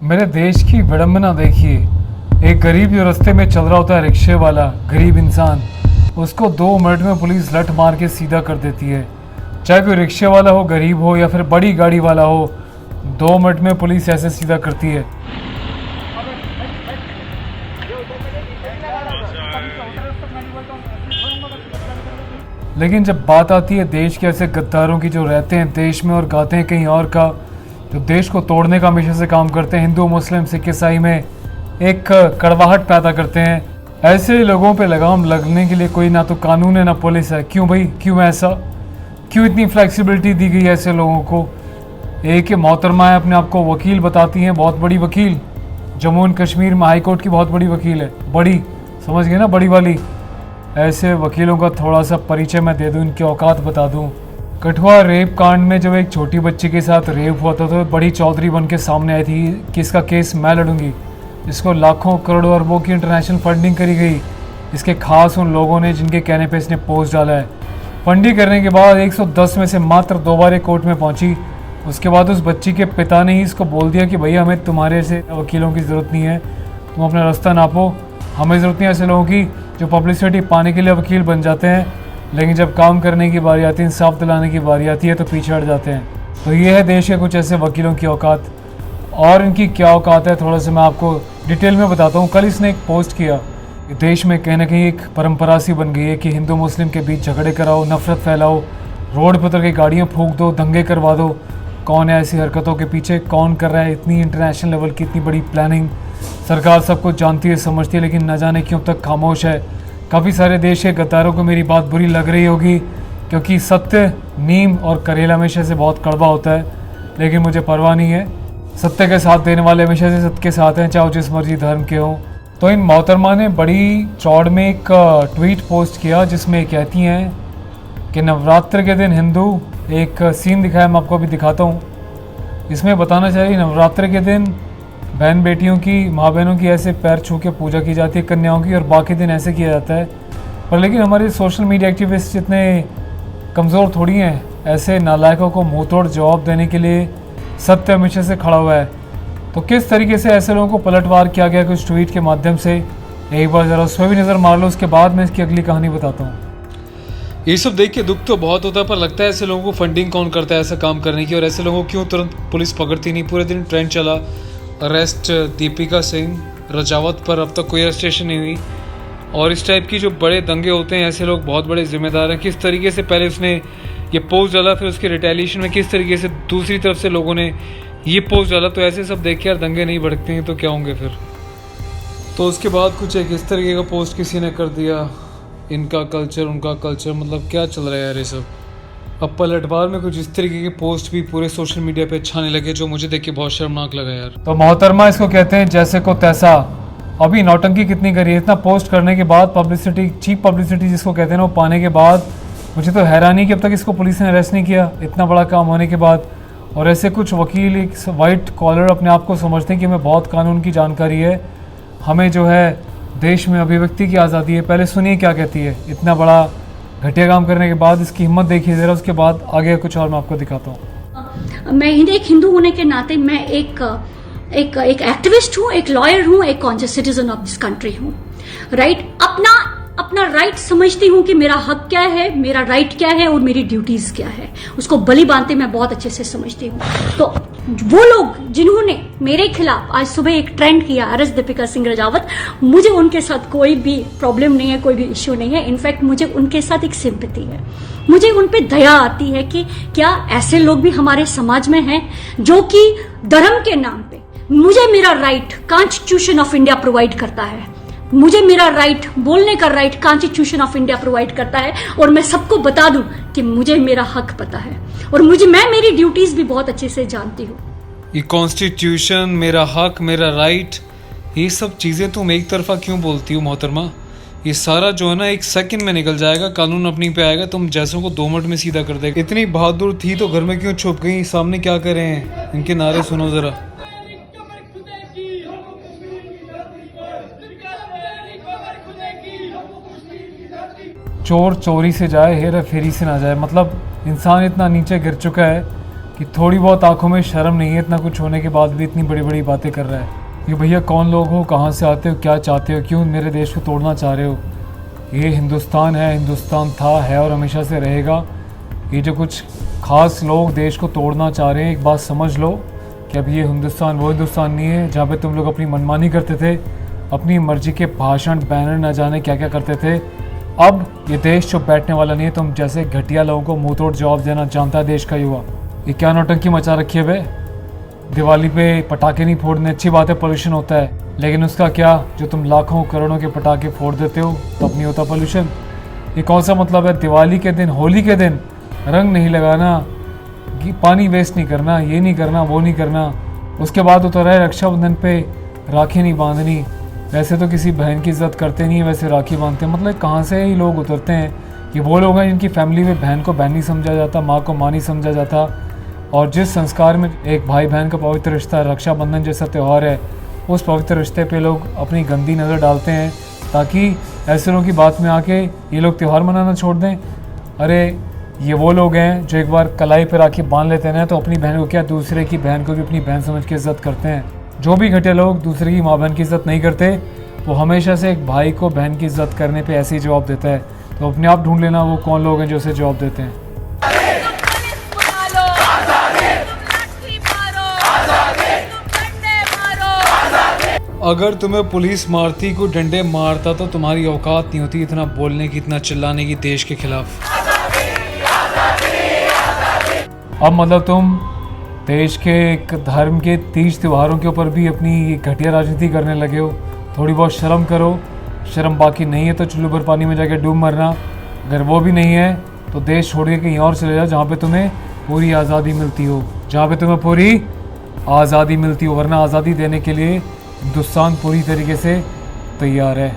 मेरे देश की विडंबना देखिए। एक गरीब जो रास्ते में चल रहा होता है, रिक्शे वाला गरीब इंसान, उसको 2 मिनट में पुलिस लठ मार के सीधा कर देती है। चाहे कोई रिक्शे वाला हो, गरीब हो या फिर बड़ी गाड़ी वाला हो, 2 मिनट में पुलिस ऐसे सीधा करती है। लेकिन जब बात आती है देश के ऐसे गद्दारों की जो रहते हैं देश में और गाते हैं कहीं और का, जो देश को तोड़ने का हमेशा से काम करते हैं, हिंदू मुस्लिम सिख ईसाई में एक कड़वाहट पैदा करते हैं, ऐसे लोगों पे लगाम लगने के लिए कोई ना तो कानून है ना पुलिस है। क्यों भाई, क्यों ऐसा, क्यों इतनी फ्लेक्सिबिलिटी दी गई है ऐसे लोगों को? एक मोहतरमा है, अपने आप को वकील बताती हैं, बहुत बड़ी वकील, जम्मू एंड कश्मीर में हाई कोर्ट की बहुत बड़ी वकील है, बड़ी, समझ गए ना, बड़ी वाली। ऐसे वकीलों का थोड़ा सा परिचय मैं दे दूं, इनकी औकात बता दूं। कठुआ रेप कांड में जब एक छोटी बच्ची के साथ रेप हुआ था तो बड़ी चौधरी बन के सामने आई थी कि इसका केस मैं लड़ूंगी। इसको लाखों करोड़ों अरबों की इंटरनेशनल फंडिंग करी गई, इसके खास उन लोगों ने जिनके कहने पे इसने पोस्ट डाला है। फंडिंग करने के बाद 110 में से मात्र 2 बार कोर्ट में पहुंची। उसके बाद उस बच्ची के पिता ने ही इसको बोल दिया कि भैया हमें तुम्हारे से वकीलों की ज़रूरत नहीं है, तुम अपना रास्ता नापो, हमें ज़रूरत नहीं है ऐसे लोगों की जो पब्लिसिटी पाने के लिए वकील बन जाते हैं, लेकिन जब काम करने की बारी आती है, इंसाफ दिलाने की बारी आती है तो पीछे हट जाते हैं। तो ये है देश के कुछ ऐसे वकीलों की औकात। और इनकी क्या औकात है थोड़ा सा मैं आपको डिटेल में बताता हूँ। कल इसने एक पोस्ट किया कि देश में कहीं ना कहीं एक परंपरा सी बन गई है कि हिंदू मुस्लिम के बीच झगड़े कराओ, नफरत फैलाओ, रोड पर उतर के गाड़ियाँ फूंक दो, दंगे करवा दो। कौन है ऐसी हरकतों के पीछे, कौन कर रहा है? इतनी इंटरनेशनल लेवल की इतनी बड़ी प्लानिंग, सरकार सब कुछ जानती है, समझती है, लेकिन न जाने क्यों तक खामोश है। काफ़ी सारे देश के गद्दारों को मेरी बात बुरी लग रही होगी, क्योंकि सत्य, नीम और करेला हमेशा से बहुत कड़वा होता है, लेकिन मुझे परवाह नहीं है। सत्य के साथ देने वाले हमेशा से सत्य के साथ हैं, चाहे जिस मर्जी धर्म के हों। तो इन मोहतरमा ने बड़ी चौड़ में एक ट्वीट पोस्ट किया जिसमें कहती हैं कि नवरात्र के दिन हिंदू, एक सीन दिखाया मैं आपको अभी दिखाता हूँ। इसमें बताना चाहिए नवरात्र के दिन बहन बेटियों की, माँ बहनों की ऐसे पैर छू के पूजा की जाती है, कन्याओं की, और बाकी दिन ऐसे किया जाता है। पर लेकिन हमारे सोशल मीडिया एक्टिविस्ट इतने कमज़ोर थोड़ी हैं, ऐसे नालायकों को मुँह तोड़ जवाब देने के लिए सत्य हमेशा से खड़ा हुआ है। तो किस तरीके से ऐसे लोगों को पलटवार किया गया कुछ ट्वीट के माध्यम से, एक बार ज़रा उस पर भी नज़र मार लो, उसके बाद मैं इसकी अगली कहानी बताता हूँ। ये सब देख के दुख तो बहुत होता है, पर लगता है ऐसे लोगों को फंडिंग कौन करता है ऐसा काम करने की, और ऐसे लोगों को क्यों तुरंत पुलिस पकड़ती नहीं? पूरे दिन ट्रेंड चला, अरेस्ट दीपिका सिंह रजावत पर, अब तक कोई अरेस्टेशन नहीं हुई। और इस टाइप की जो बड़े दंगे होते हैं, ऐसे लोग बहुत बड़े जिम्मेदार हैं। किस तरीके से पहले उसने ये पोस्ट डाला, फिर उसके रिटेलिएशन में किस तरीके से दूसरी तरफ से लोगों ने ये पोस्ट डाला, तो ऐसे सब देख के यार दंगे नहीं भड़कते हैं तो क्या होंगे फिर। तो उसके बाद कुछ एक इस तरीके का पोस्ट किसी ने कर दिया, इनका कल्चर उनका कल्चर, मतलब क्या चल रहा है यार ये सब। अब पलटवार में कुछ इस तरीके के पोस्ट भी पूरे सोशल मीडिया पे अच्छा नहीं लगे, जो मुझे देख के बहुत शर्मनाक लगा यार। तो मोहतरमा इसको कहते हैं जैसे को तैसा। अभी नौटंकी कितनी करी है, इतना पोस्ट करने के बाद, पब्लिसिटी, चीप पब्लिसिटी जिसको कहते हैं ना, वो पाने के बाद मुझे तो हैरानी कि अब तक इसको पुलिस ने अरेस्ट नहीं किया, इतना बड़ा काम होने के बाद। और ऐसे कुछ वकील, एक वाइट कॉलर अपने आप को समझते हैं कि हमें बहुत कानून की जानकारी है, हमें जो है देश में अभिव्यक्ति की आज़ादी है। पहले सुनिए क्या कहती है। इतना बड़ा घटिया काम करने के बाद इसकी हिम्मत देखिए ज़रा, उसके बाद आगे कुछ और मैं आपको दिखाता हूँ। मैं एक हिंदू होने के नाते मैं एक एक्टिविस्ट हूँ, एक लॉयर हूँ, एक conscious citizen of this country हूँ। राइट, अपना राइट समझती हूँ कि मेरा हक क्या है, मेरा राइट क्या है और मेरी ड्यूटीज क्या है, उसको बलि बांधते मैं बहुत अच्छे से समझती हूँ। तो वो लोग जिन्होंने मेरे खिलाफ आज सुबह एक ट्रेंड किया, अरेस्ट दीपिका सिंह रजावत, मुझे उनके साथ कोई भी प्रॉब्लम नहीं है, कोई भी इश्यू नहीं है। इनफैक्ट मुझे उनके साथ एक सिंपैथी है, मुझे उन पे दया आती है कि क्या ऐसे लोग भी हमारे समाज में हैं जो कि धर्म के नाम पे मुझे मेरा right constitution of India provide करता है, मुझे मेरा राइट बोलने का right constitution of India provide करता है, और मैं सबको बता दूं कि मुझे मेरा हक पता है और मैं मेरी ड्यूटीज भी बहुत अच्छे से जानती हूँ। ये कॉन्स्टिट्यूशन, मेरा हक, मेरा राइट, ये सब चीज़ें तुम एक तरफा क्यों बोलती हो मोहतरमा? ये सारा जो है ना एक सेकंड में निकल जाएगा, कानून अपनी पे आएगा, तुम जैसों को 2 मिनट में सीधा कर देगा। इतनी बहादुर थी तो घर में क्यों छुप गई? सामने क्या कर रहे हैं, इनके नारे सुनो जरा। चोर चोरी से जाए, हेरा फेरी से ना जाए। मतलब इंसान इतना नीचे गिर चुका है कि थोड़ी बहुत आंखों में शर्म नहीं है, इतना कुछ होने के बाद भी इतनी बड़ी बड़ी बातें कर रहा है कि भैया कौन लोग हो, कहाँ से आते हो, क्या चाहते हो, क्यों मेरे देश को तोड़ना चाह रहे हो। ये हिंदुस्तान है, हिंदुस्तान था, है और हमेशा से रहेगा। ये जो कुछ खास लोग देश को तोड़ना चाह रहे हैं, एक बात समझ लो कि अब ये हिंदुस्तान वो हिंदुस्तान नहीं है जहाँ पे तुम लोग अपनी मनमानी करते थे, अपनी मर्जी के भाषण बैनर न जाने क्या क्या करते थे। अब ये देश जो बैठने वाला नहीं है, तुम जैसे घटिया लोगों को मुंह तोड़ जवाब देना जानता है देश का युवा। ये क्या नौटंकी मचा रखी है बे। दिवाली पे पटाखे नहीं फोड़ने, अच्छी बात है, पोल्यूशन होता है, लेकिन उसका क्या जो तुम लाखों करोड़ों के पटाखे फोड़ देते हो तब नहीं होता पोल्यूशन। ये कौन सा मतलब है दिवाली के दिन, होली के दिन रंग नहीं लगाना, पानी वेस्ट नहीं करना, ये नहीं करना, वो नहीं करना। उसके बाद उतर है रक्षाबंधन पे राखी नहीं बांधनी। वैसे तो किसी बहन की इज्जत करते नहीं है, वैसे राखी बांधते हैं। मतलब कहाँ से ही लोग उतरते हैं कि वो लोग हैं जिनकी फैमिली में बहन को बहन नहीं समझा जाता, माँ को माँ नहीं समझा जाता। और जिस संस्कार में एक भाई बहन का पवित्र रिश्ता, रक्षाबंधन जैसा त्यौहार है, उस पवित्र रिश्ते पे लोग अपनी गंदी नज़र डालते हैं ताकि ऐसे लोगों की बात में आके ये लोग त्यौहार मनाना छोड़ दें। अरे ये वो लोग हैं जो एक बार कलाई पर राखी बांध लेते हैं तो अपनी बहन को क्या, दूसरे की बहन को भी अपनी बहन समझ के इज्जत करते हैं। जो भी घटिया लोग दूसरे की माँ बहन की इज्जत नहीं करते, वो हमेशा से एक भाई को बहन की इज्जत करने पे ऐसे ही जवाब देता है। तो अपने आप ढूंढ लेना वो कौन लोग हैं जो उसे जवाब देते हैं। अगर तुम्हें पुलिस मारती, कोई डंडे मारता तो तुम्हारी औकात नहीं होती इतना बोलने की, इतना चिल्लाने की देश के खिलाफ। अब मतलब तुम देश के एक धर्म के तीज त्योहारों के ऊपर भी अपनी घटिया राजनीति करने लगे हो। थोड़ी बहुत शर्म करो। शर्म बाकी नहीं है तो चुल्लू भर पानी में जाके डूब मरना। अगर वो भी नहीं है तो देश छोड़ के कहीं और चले जाओ जहाँ पे तुम्हें पूरी आज़ादी मिलती हो, जहाँ पे तुम्हें पूरी आज़ादी मिलती हो। वरना आज़ादी देने के लिए हिंदुस्तान पूरी तरीके से तैयार है।